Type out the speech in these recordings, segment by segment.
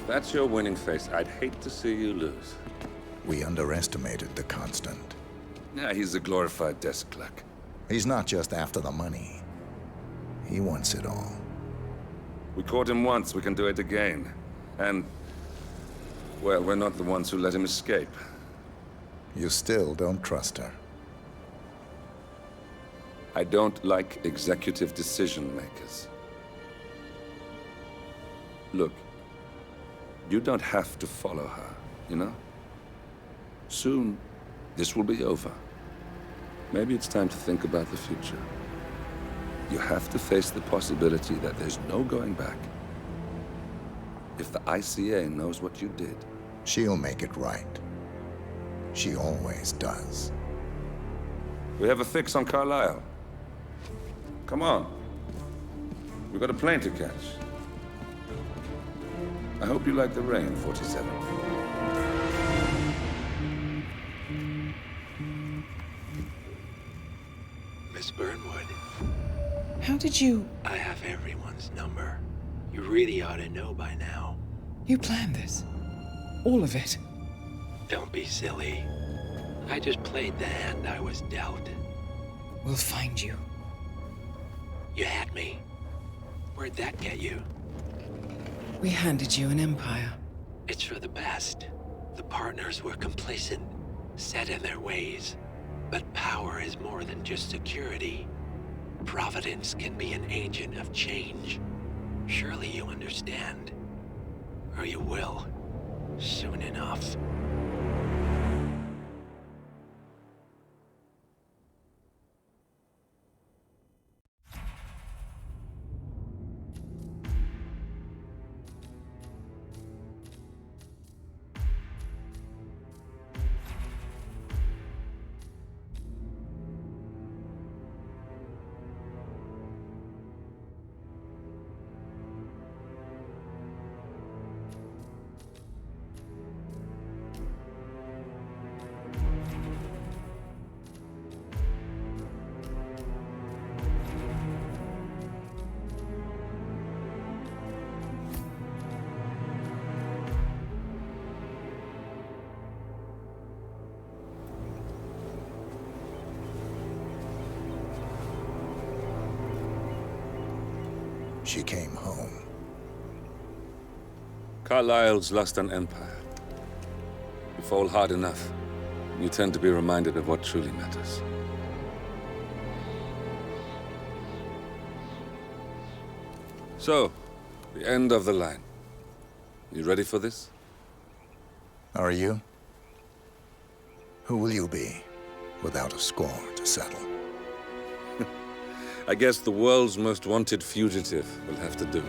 That's your winning face. I'd hate to see you lose. We underestimated the Constant. Yeah, he's a glorified desk clerk. He's not just after the money. He wants it all. We caught him once, we can do it again. And, well, we're not the ones who let him escape. You still don't trust her. I don't like executive decision makers. Look, you don't have to follow her, you know? Soon, this will be over. Maybe it's time to think about the future. You have to face the possibility that there's no going back. If the ICA knows what you did... She'll make it right. She always does. We have a fix on Carlisle. Come on. We've got a plane to catch. I hope you like the rain, 47. Miss Burnwood. How did you... I have everyone's number. You really ought to know by now. You planned this? All of it? Don't be silly. I just played the hand I was dealt. We'll find you. You had me. Where'd that get you? We handed you an empire. It's for the best. The partners were complacent, set in their ways. But power is more than just security. Providence can be an agent of change. Surely you understand. Or you will. Soon enough. She came home. Carlisle's lost an empire. You fall hard enough, you tend to be reminded of what truly matters. So, the end of the line. You ready for this? Are you? Who will you be, without a score to settle? I guess the world's most wanted fugitive will have to do.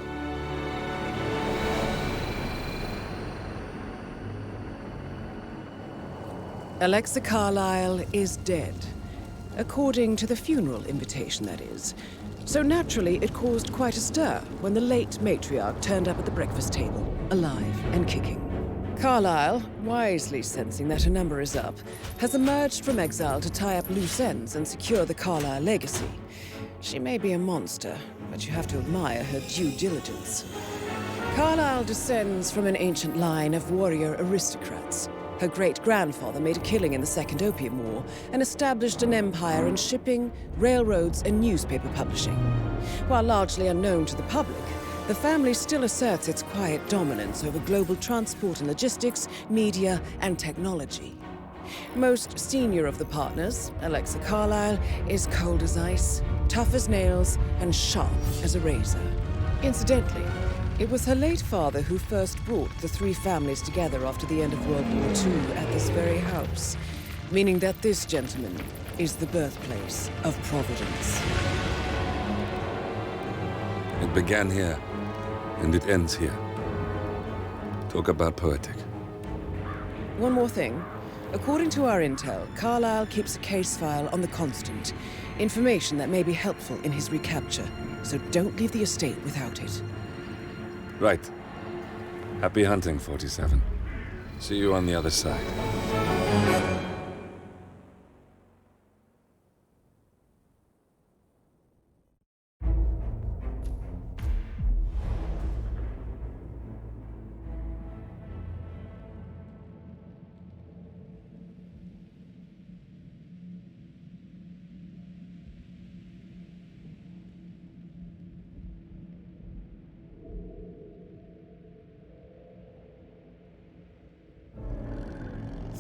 Alexa Carlisle is dead. According to the funeral invitation, that is. So naturally, it caused quite a stir when the late matriarch turned up at the breakfast table, alive and kicking. Carlisle, wisely sensing that her number is up, has emerged from exile to tie up loose ends and secure the Carlisle legacy. She may be a monster, but you have to admire her due diligence. Carlisle descends from an ancient line of warrior aristocrats. Her great-grandfather made a killing in the Second Opium War and established an empire in shipping, railroads, and newspaper publishing. While largely unknown to the public, the family still asserts its quiet dominance over global transport and logistics, media, and technology. Most senior of the partners, Alexa Carlisle, is cold as ice, tough as nails, and sharp as a razor. Incidentally, it was her late father who first brought the three families together after the end of World War II at this very house, meaning that this gentleman is the birthplace of Providence. It began here, and it ends here. Talk about poetic. One more thing. According to our intel, Carlisle keeps a case file on the Constant. Information that may be helpful in his recapture, so don't leave the estate without it. Right. Happy hunting, 47. See you on the other side.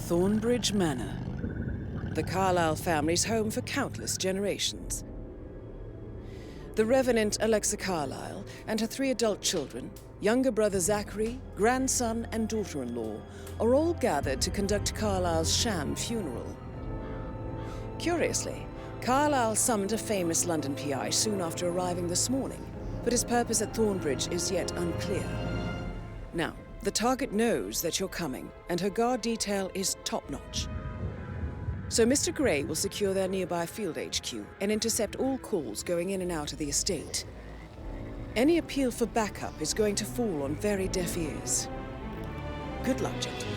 Thornbridge Manor. The Carlyle family's home for countless generations. The Revenant Alexa Carlyle and her 3 adult children, younger brother Zachary, grandson and daughter-in-law, are all gathered to conduct Carlyle's sham funeral. Curiously, Carlyle summoned a famous London PI soon after arriving this morning, but his purpose at Thornbridge is yet unclear. Now, the target knows that you're coming, and her guard detail is top-notch. So Mr. Gray will secure their nearby field HQ and intercept all calls going in and out of the estate. Any appeal for backup is going to fall on very deaf ears. Good luck, gentlemen.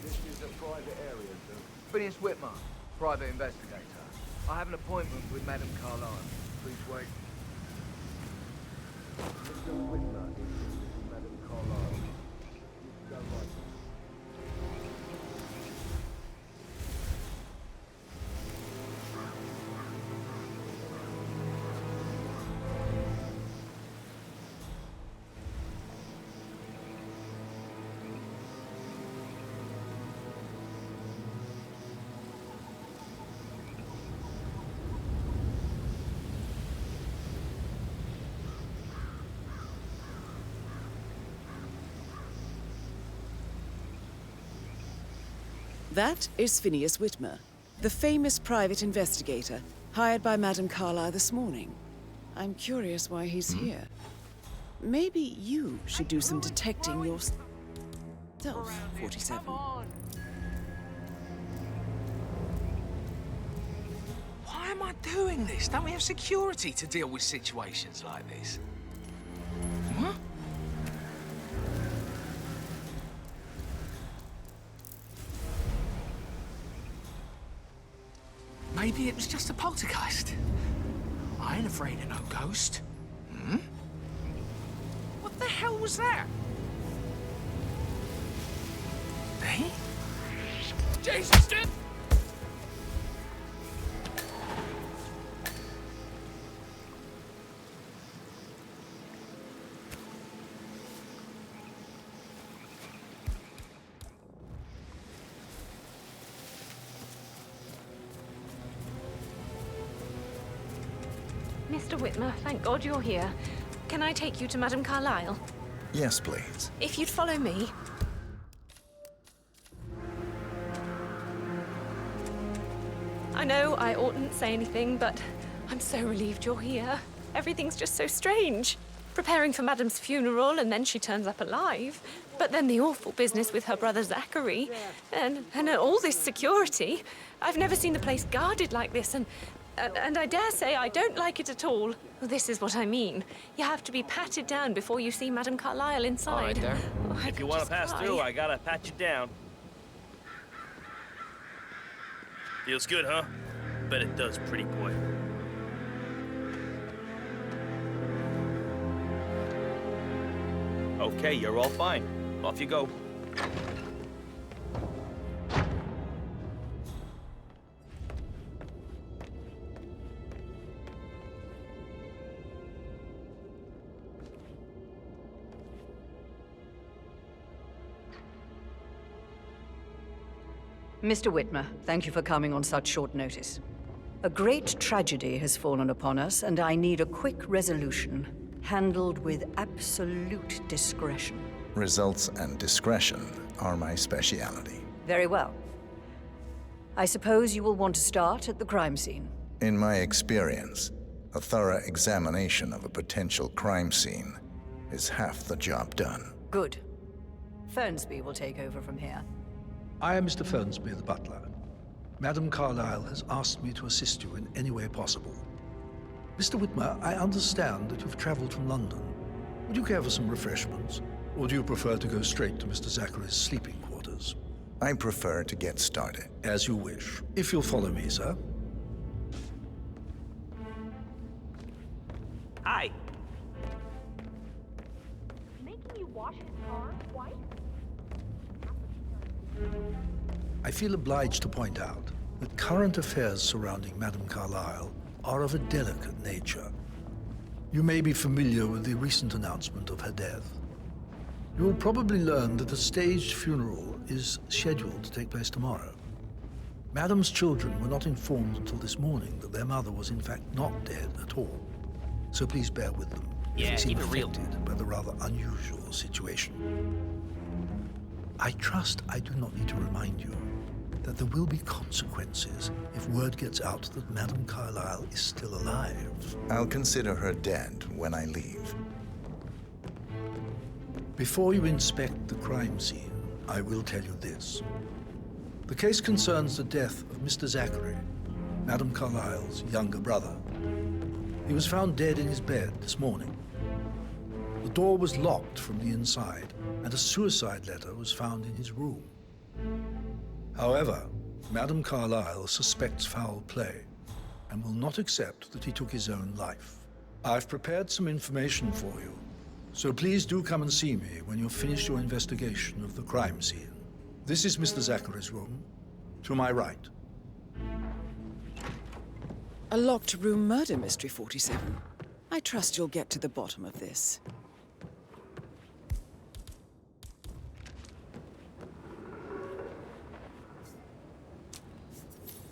This is a private area, sir. Phineas Whitmer, private investigator. I have an appointment with Madame Carlyle. Please wait. Mr. Whitmer is Madame Carlyle. Go right. That is Phineas Whitmer, the famous private investigator hired by Madame Carlyle this morning. I'm curious why he's here. Maybe you should do some detecting yourself, 47. Why am I doing this? Don't we have security to deal with situations like this? What? Maybe it was just a poltergeist. I ain't afraid of no ghost. Hmm? What the hell was that? Hey? Jesus, dude! Mr. Whitmer, thank God you're here. Can I take you to Madame Carlyle? Yes, please. If you'd follow me. I know I oughtn't say anything, but I'm so relieved you're here. Everything's just so strange. Preparing for Madame's funeral, and then she turns up alive. But then the awful business with her brother Zachary, and all this security. I've never seen the place guarded like this, and I dare say I don't like it at all. Well, this is what I mean. You have to be patted down before you see Madame Carlyle inside. All right, there. Oh, I If you could want to just pass cry. through, I gotta pat you down. Feels good, huh? Bet it does, pretty boy. Okay, you're all fine. Off you go. Mr. Whitmer, thank you for coming on such short notice. A great tragedy has fallen upon us, and I need a quick resolution, handled with absolute discretion. Results and discretion are my speciality. Very well. I suppose you will want to start at the crime scene. In my experience, a thorough examination of a potential crime scene is half the job done. Good. Fernsby will take over from here. I am Mr. Fernsby, the butler. Madame Carlyle has asked me to assist you in any way possible. Mr. Whitmer, I understand that you've traveled from London. Would you care for some refreshments? Or do you prefer to go straight to Mr. Zachary's sleeping quarters? I prefer to get started. As you wish. If you'll follow me, sir. Hi. Making you wash his car twice? I feel obliged to point out that current affairs surrounding Madame Carlyle are of a delicate nature. You may be familiar with the recent announcement of her death. You will probably learn that a staged funeral is scheduled to take place tomorrow. Madame's children were not informed until this morning that their mother was in fact not dead at all. So please bear with them if Yeah, they seem keep it real. affected by the rather unusual situation. I trust I do not need to remind you that there will be consequences if word gets out that Madame Carlyle is still alive. I'll consider her dead when I leave. Before you inspect the crime scene, I will tell you this. The case concerns the death of Mr. Zachary, Madame Carlyle's younger brother. He was found dead in his bed this morning. The door was locked from the inside, and a suicide letter was found in his room. However, Madame Carlyle suspects foul play and will not accept that he took his own life. I've prepared some information for you, so please do come and see me when you've finished your investigation of the crime scene. This is Mr. Zachary's room, to my right. A locked room murder mystery, 47. I trust you'll get to the bottom of this.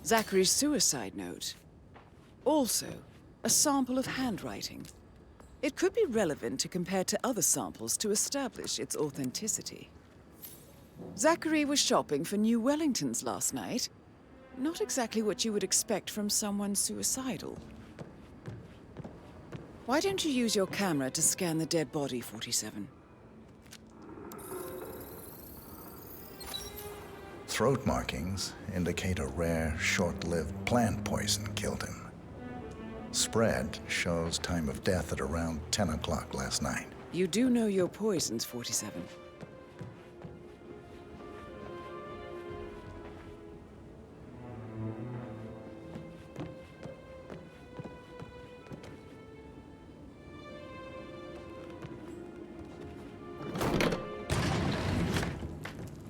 Zachary's suicide note. Also, a sample of handwriting. It could be relevant to compare to other samples to establish its authenticity. Zachary was shopping for New Wellingtons last night. Not exactly what you would expect from someone suicidal. Why don't you use your camera to scan the dead body, 47? Throat markings indicate a rare, short-lived plant poison killed him. Spread shows time of death at around 10 o'clock last night. You do know your poisons, 47.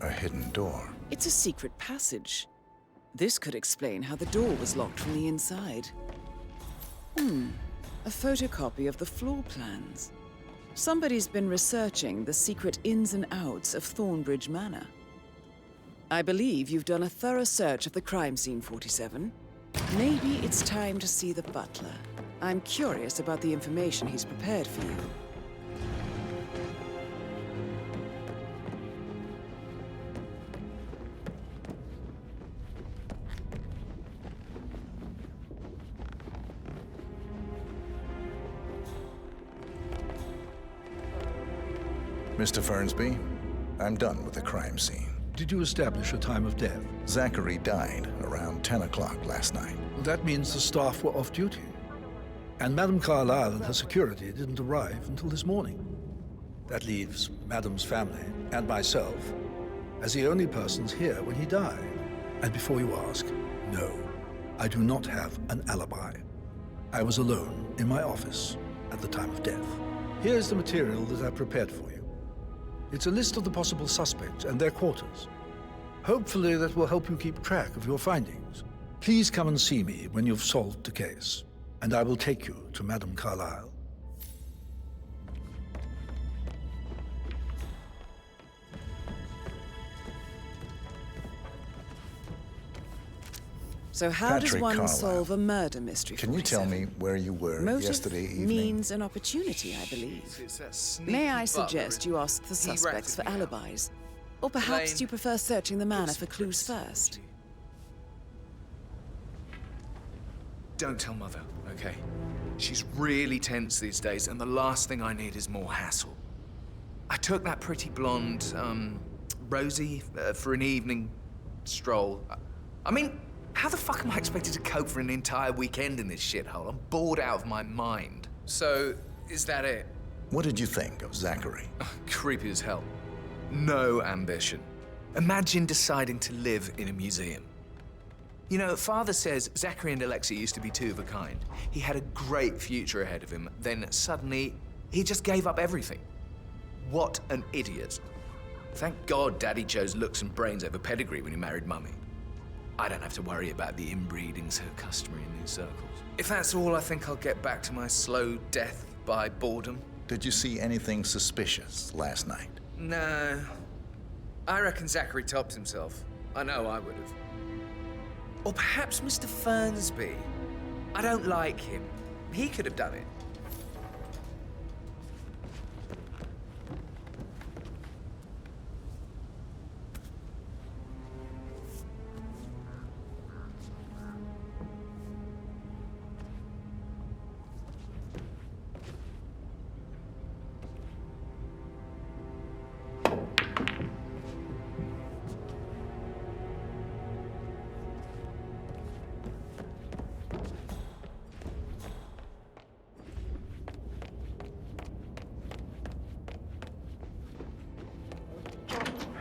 A hidden door. It's a secret passage. This could explain how the door was locked from the inside. A photocopy of the floor plans. Somebody's been researching the secret ins and outs of Thornbridge Manor. I believe you've done a thorough search of the crime scene, 47. Maybe it's time to see the butler. I'm curious about the information he's prepared for you. Mr. Fernsby, I'm done with the crime scene. Did you establish a time of death? Zachary died around 10 o'clock last night. Well, that means the staff were off duty. And Madame Carlyle and her security didn't arrive until this morning. That leaves Madame's family and myself as the only persons here when he died. And before you ask, no, I do not have an alibi. I was alone in my office at the time of death. Here's the material that I prepared for you. It's a list of the possible suspects and their quarters. Hopefully that will help you keep track of your findings. Please come and see me when you've solved the case, and I will take you to Madame Carlyle. So how does Patrick one Carlyle. solve a murder mystery, Can you tell me where you were Motive yesterday evening? means an opportunity, I believe. May I suggest you ask the suspects for alibis? Or perhaps you prefer searching the manor for clues first? Don't tell Mother, okay? She's really tense these days, and the last thing I need is more hassle. I took that pretty blonde, Rosie, for an evening stroll. I mean, how the fuck am I expected to cope for an entire weekend in this shithole? I'm bored out of my mind. So, is that it? What did you think of Zachary? Creepy as hell. No ambition. Imagine deciding to live in a museum. You know, Father says Zachary and Alexia used to be two of a kind. He had a great future ahead of him, then suddenly, he just gave up everything. What an idiot. Thank God Daddy chose looks and brains over pedigree when he married Mummy. I don't have to worry about the inbreeding so customary in these circles. If that's all, I think I'll get back to my slow death by boredom. Did you see anything suspicious last night? No. I reckon Zachary topped himself. I know I would have. Or perhaps Mr. Fernsby. I don't like him. He could have done it.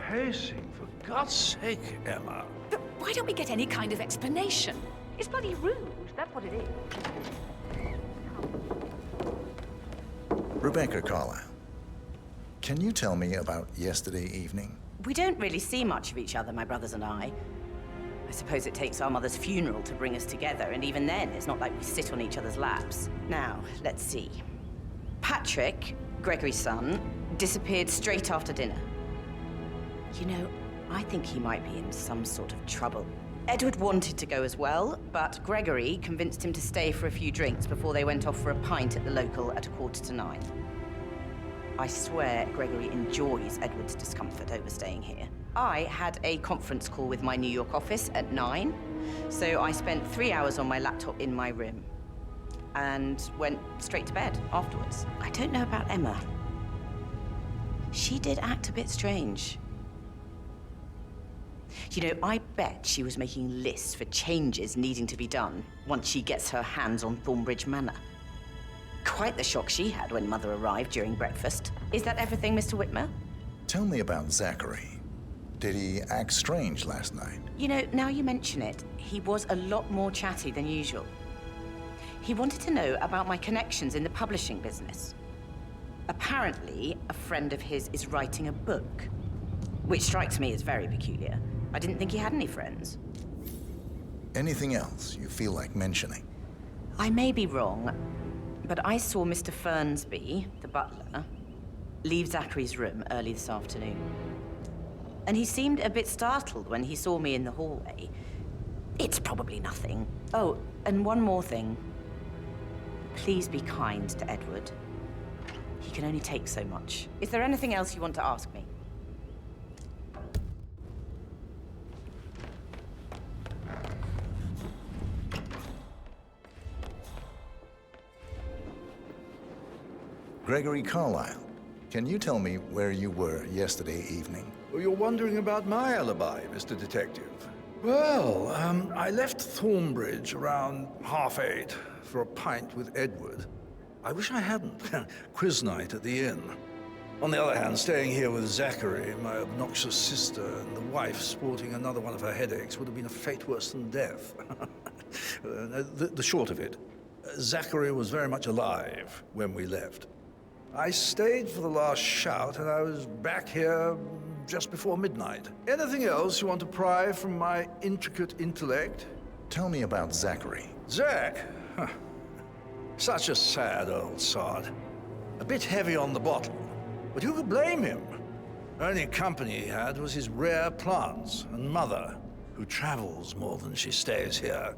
Pacing, for God's sake, Emma. But why don't we get any kind of explanation? It's bloody rude, that's what it is. Rebecca Carlyle, can you tell me about yesterday evening? We don't really see much of each other, my brothers and I. I suppose it takes our mother's funeral to bring us together, and even then, it's not like we sit on each other's laps. Now, let's see. Patrick, Gregory's son, disappeared straight after dinner. You know, I think he might be in some sort of trouble. Edward wanted to go as well, but Gregory convinced him to stay for a few drinks before they went off for a pint at the local at 9:15. I swear Gregory enjoys Edward's discomfort over staying here. I had a conference call with my New York office at 9, so I spent 3 hours on my laptop in my room and went straight to bed afterwards. I don't know about Emma. She did act a bit strange. You know, I bet she was making lists for changes needing to be done once she gets her hands on Thornbridge Manor. Quite the shock she had when Mother arrived during breakfast. Is that everything, Mr. Whitmer? Tell me about Zachary. Did he act strange last night? You know, now you mention it, he was a lot more chatty than usual. He wanted to know about my connections in the publishing business. Apparently, a friend of his is writing a book, which strikes me as very peculiar. I didn't think he had any friends. Anything else you feel like mentioning? I may be wrong, but I saw Mr. Fernsby, the butler, leave Zachary's room early this afternoon. And he seemed a bit startled when he saw me in the hallway. It's probably nothing. Oh, and one more thing. Please be kind to Edward. He can only take so much. Is there anything else you want to ask me? Gregory Carlyle, can you tell me where you were yesterday evening? Oh, you're wondering about my alibi, Mr. Detective. Well, I left Thornbridge around 8:30 for a pint with Edward. I wish I hadn't. Quiz night at the inn. On the other hand, staying here with Zachary, my obnoxious sister, and the wife sporting another one of her headaches would have been a fate worse than death. The short of it, Zachary was very much alive when we left. I stayed for the last shout, and I was back here just before midnight. Anything else you want to pry from my intricate intellect? Tell me about Zachary. Zach? Huh. Such a sad old sod. A bit heavy on the bottle, but who could blame him? The only company he had was his rare plants and mother, who travels more than she stays here.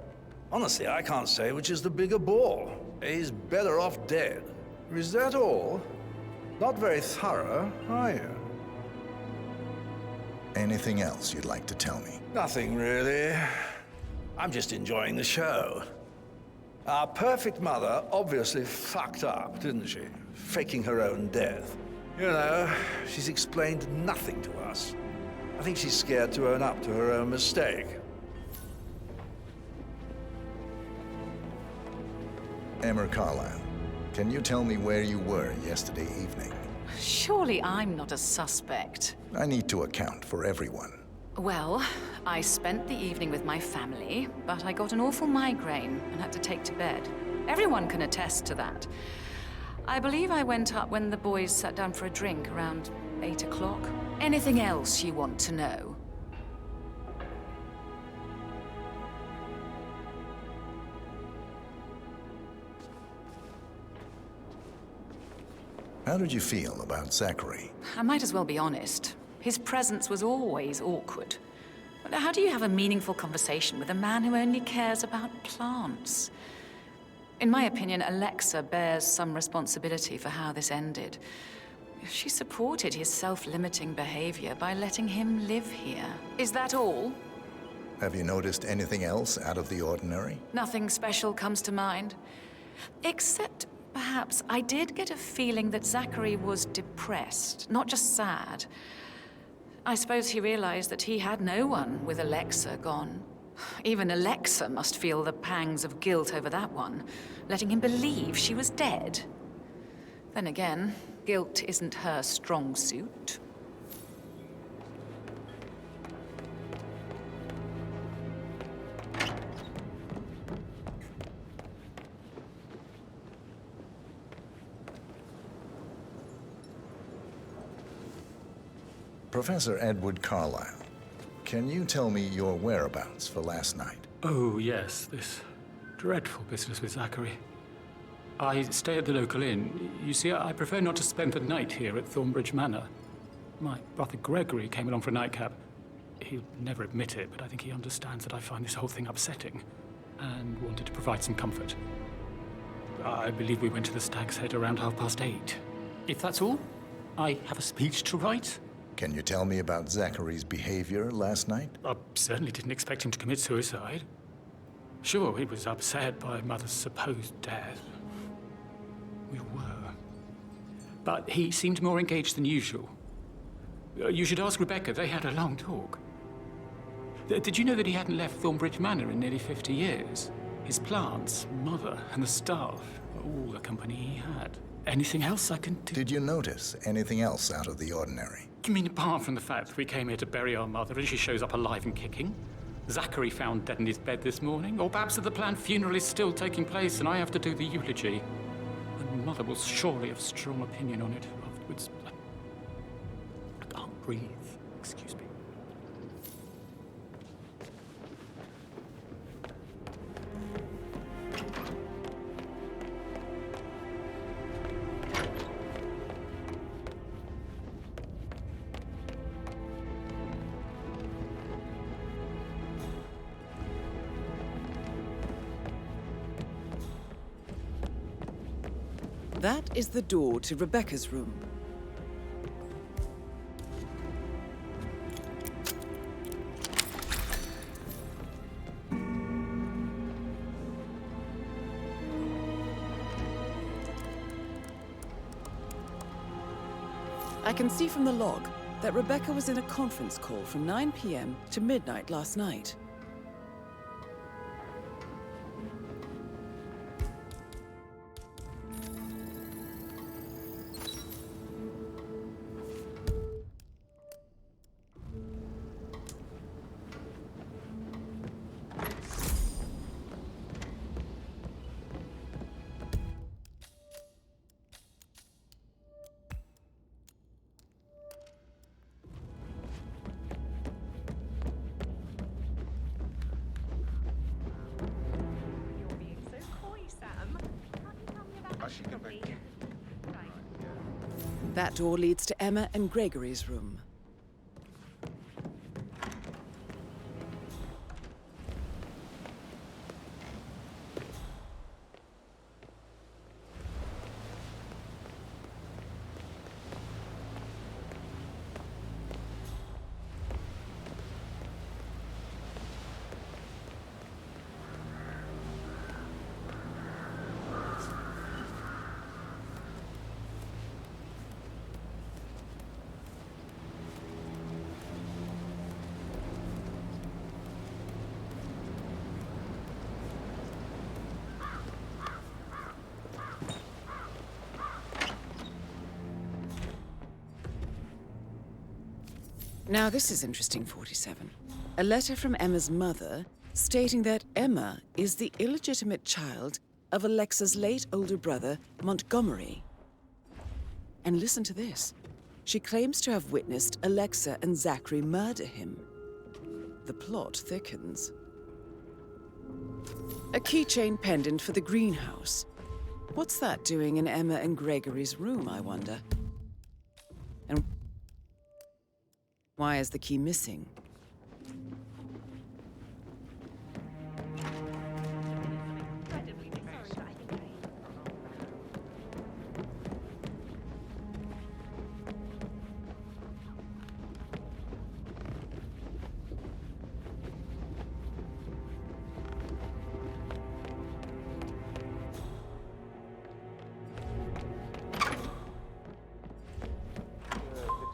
Honestly, I can't say which is the bigger bore. He's better off dead. Is that all? Not very thorough, are you? Anything else you'd like to tell me? Nothing, really. I'm just enjoying the show. Our perfect mother obviously fucked up, didn't she? Faking her own death. You know, she's explained nothing to us. I think she's scared to own up to her own mistake. Emma Carlyle, can you tell me where you were yesterday evening? Surely I'm not a suspect. I need to account for everyone. Well, I spent the evening with my family, but I got an awful migraine and had to take to bed. Everyone can attest to that. I believe I went up when the boys sat down for a drink around 8 o'clock. Anything else you want to know? How did you feel about Zachary? I might as well be honest. His presence was always awkward. But how do you have a meaningful conversation with a man who only cares about plants? In my opinion, Alexa bears some responsibility for how this ended. She supported his self-limiting behavior by letting him live here. Is that all? Have you noticed anything else out of the ordinary? Nothing special comes to mind. Except, perhaps, I did get a feeling that Zachary was depressed, not just sad. I suppose he realized that he had no one with Alexa gone. Even Alexa must feel the pangs of guilt over that one, letting him believe she was dead. Then again, guilt isn't her strong suit. Professor Edward Carlyle, can you tell me your whereabouts for last night? Oh, yes, this dreadful business with Zachary. I stay at the local inn. You see, I prefer not to spend the night here at Thornbridge Manor. My brother Gregory came along for a nightcap. He'll never admit it, but I think he understands that I find this whole thing upsetting and wanted to provide some comfort. I believe we went to the Stag's Head around 8:30. If that's all, I have a speech to write. Can you tell me about Zachary's behavior last night? I certainly didn't expect him to commit suicide. Sure, he was upset by Mother's supposed death. We were. But he seemed more engaged than usual. You should ask Rebecca. They had a long talk. Did you know that he hadn't left Thornbridge Manor in nearly 50 years? His plants, Mother, and the staff, all the company he had. Anything else I can do? Did you notice anything else out of the ordinary? You mean apart from the fact that we came here to bury our mother and she shows up alive and kicking? Zachary found dead in his bed this morning? Or perhaps that the planned funeral is still taking place and I have to do the eulogy? And Mother will surely have strong opinion on it afterwards. I can't breathe. Excuse me. That is the door to Rebecca's room. I can see from the log that Rebecca was in a conference call from 9 p.m. to midnight last night. That door leads to Emma and Gregory's room. Now this is interesting, 47. A letter from Emma's mother stating that Emma is the illegitimate child of Alexa's late older brother, Montgomery. And listen to this. She claims to have witnessed Alexa and Zachary murder him. The plot thickens. A keychain pendant for the greenhouse. What's that doing in Emma and Gregory's room, I wonder? And why is the key missing?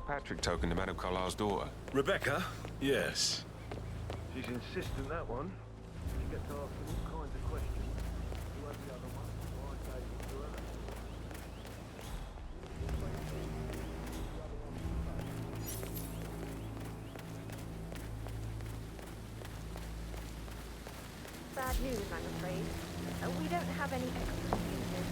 Patrick token to Madame Carlyle's daughter. Rebecca? Yes. She's insistent, that one. She gets asking all kinds of questions. Who has the other one? Why gave it to her? Bad news, I'm afraid. We don't have any extra fuses.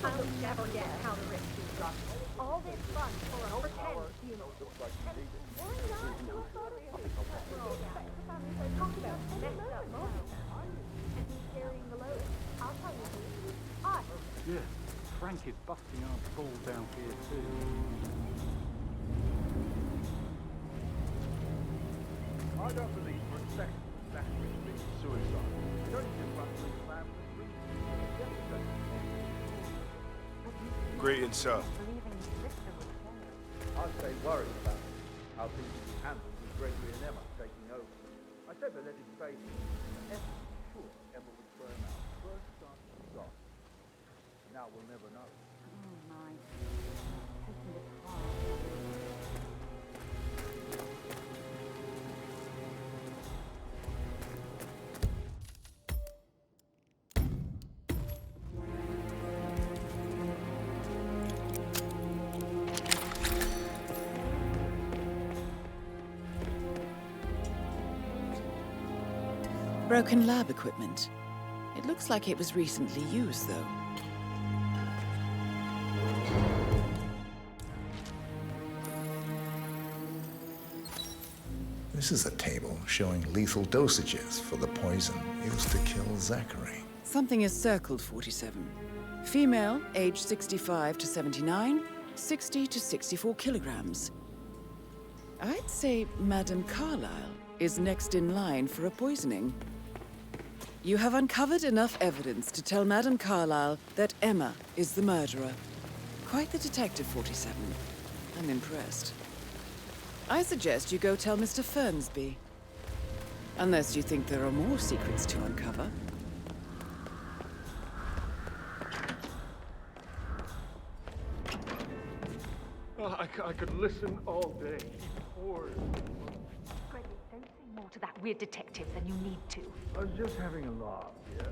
I'll never get how the rescue run. All this fun for a pretend funeral. Why not? I'm sorry. Talk about messed up moments. And who's carrying the load? I'll tell you who. Us. Yeah, Frank is busting our balls down here too. I don't believe for a second that Zachary committed suicide. It only just runs through the family. Greetings, sir. I'd say worried about how things will be handled with Gregory and Emma taking over. I said they let him stay here. Emma was sure Emma would throw him out first time she got. Now we'll never know. Oh my. Taking this hard. Broken lab equipment. It looks like it was recently used, though. This is a table showing lethal dosages for the poison used to kill Zachary. Something is circled 47. Female, age 65 to 79, 60 to 64 kilograms. I'd say Madame Carlyle is next in line for a poisoning. You have uncovered enough evidence to tell Madame Carlyle that Emma is the murderer. Quite the detective, 47. I'm impressed. I suggest you go tell Mr. Fernsby. Unless you think there are more secrets to uncover. Oh, I could listen all day. Or Gregory, don't say more to that weird detective than you need to. I was just having a laugh, yeah?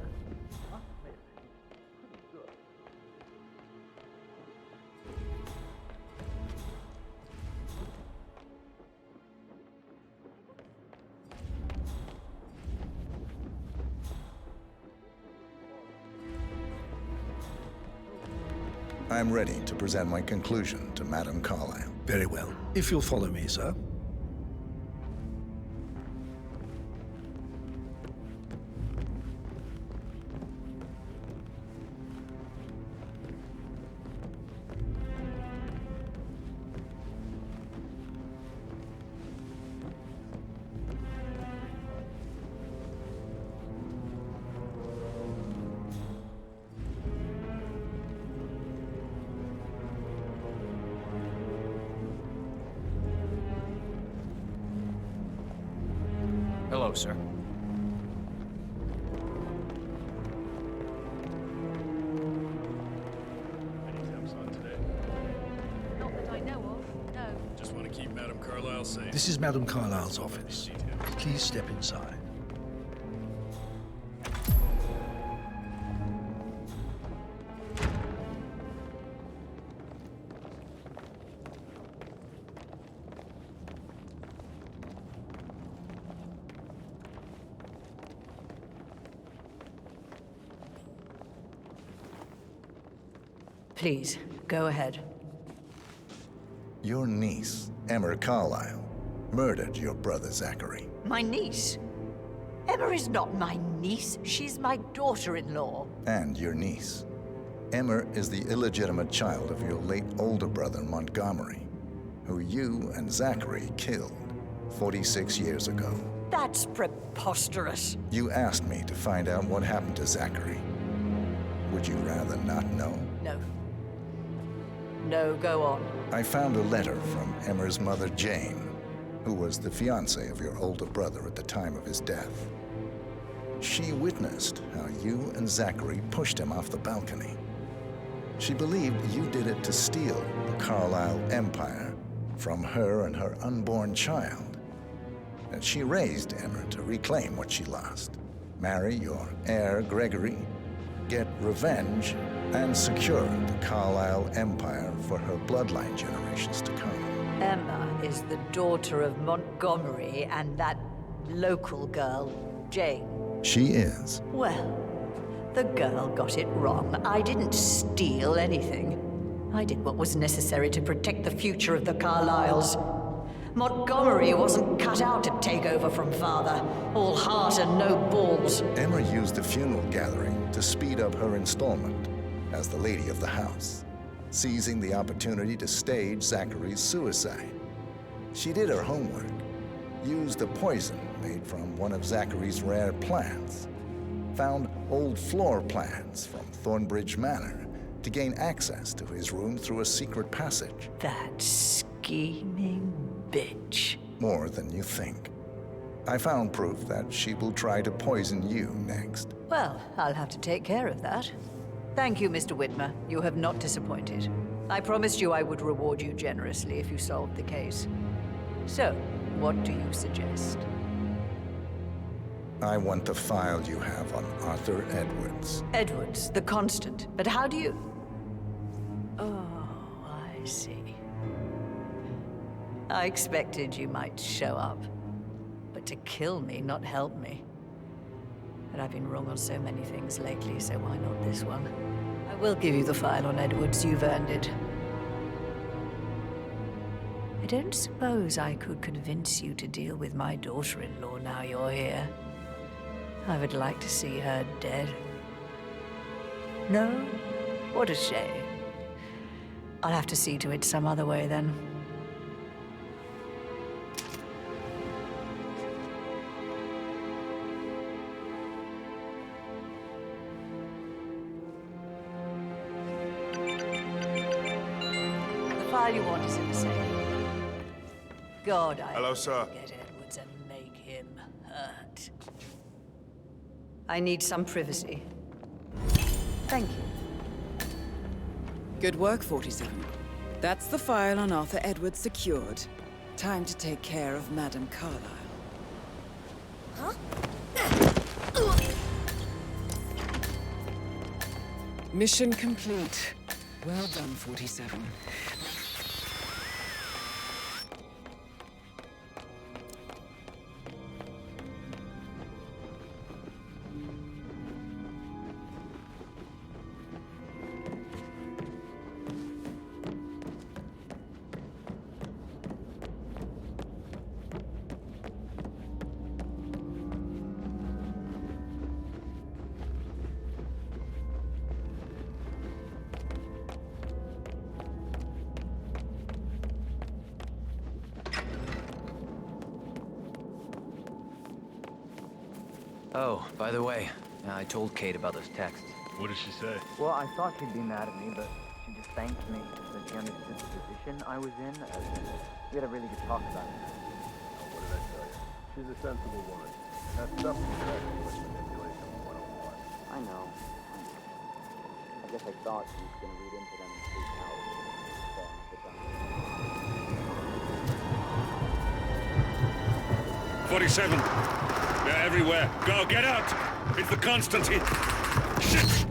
I'm ready to present my conclusion to Madame Carlyle. Very well. If you'll follow me, sir. Hello, sir. Any temps on today? Not that I know of, no. Just want to keep Madame Carlyle safe. This is Madame Carlyle's office. Please step inside. Please, go ahead. Your niece, Emma Carlyle, murdered your brother Zachary. My niece? Emma is not my niece. She's my daughter-in-law. And your niece. Emmer is the illegitimate child of your late older brother, Montgomery, who you and Zachary killed 46 years ago. That's preposterous. You asked me to find out what happened to Zachary. Would you rather not know? No. No, go on. I found a letter from Emmer's mother, Jane, who was the fiancée of your older brother at the time of his death. She witnessed how you and Zachary pushed him off the balcony. She believed you did it to steal the Carlisle empire from her and her unborn child. And she raised Emmer to reclaim what she lost, marry your heir, Gregory, get revenge, and secure the Carlisle empire for her bloodline generations to come. Emma is the daughter of Montgomery and that local girl, Jane. She is. Well, the girl got it wrong. I didn't steal anything. I did what was necessary to protect the future of the Carlyles. Montgomery wasn't cut out to take over from father. All heart and no balls. Emma used the funeral gathering to speed up her installment as the lady of the house, seizing the opportunity to stage Zachary's suicide. She did her homework, used a poison made from one of Zachary's rare plants, found old floor plans from Thornbridge Manor to gain access to his room through a secret passage. That scheming bitch. More than you think. I found proof that she will try to poison you next. Well, I'll have to take care of that. Thank you, Mr. Whitmer. You have not disappointed. I promised you I would reward you generously if you solved the case. So, what do you suggest? I want the file you have on Arthur Edwards. Edwards, the Constant. But how do you... Oh, I see. I expected you might show up. But to kill me, not help me. But I've been wrong on so many things lately, so why not this one? I will give you the file on Edwards. You've earned it. I don't suppose I could convince you to deal with my daughter-in-law now you're here. I would like to see her dead. No? What a shame. I'll have to see to it some other way then. The file you want is in the safe. God, I Hello, sir. Get Edwards and make him hurt. I need some privacy. Thank you. Good work, 47. That's the file on Arthur Edwards secured. Time to take care of Madame Carlisle. Huh? Mission complete. Well done, 47. Oh, by the way, I told Kate about those texts. What did she say? Well, I thought she'd be mad at me, but she just thanked me. Said she understood the position I was in. We had a really good talk about it. Oh, what did I tell you? She's a sensible woman. That stuff is manipulation 101. I know. I guess I thought she was going to read into them and freak out. So, 47. They're everywhere. Go, get out! It's the Constantine. Shit!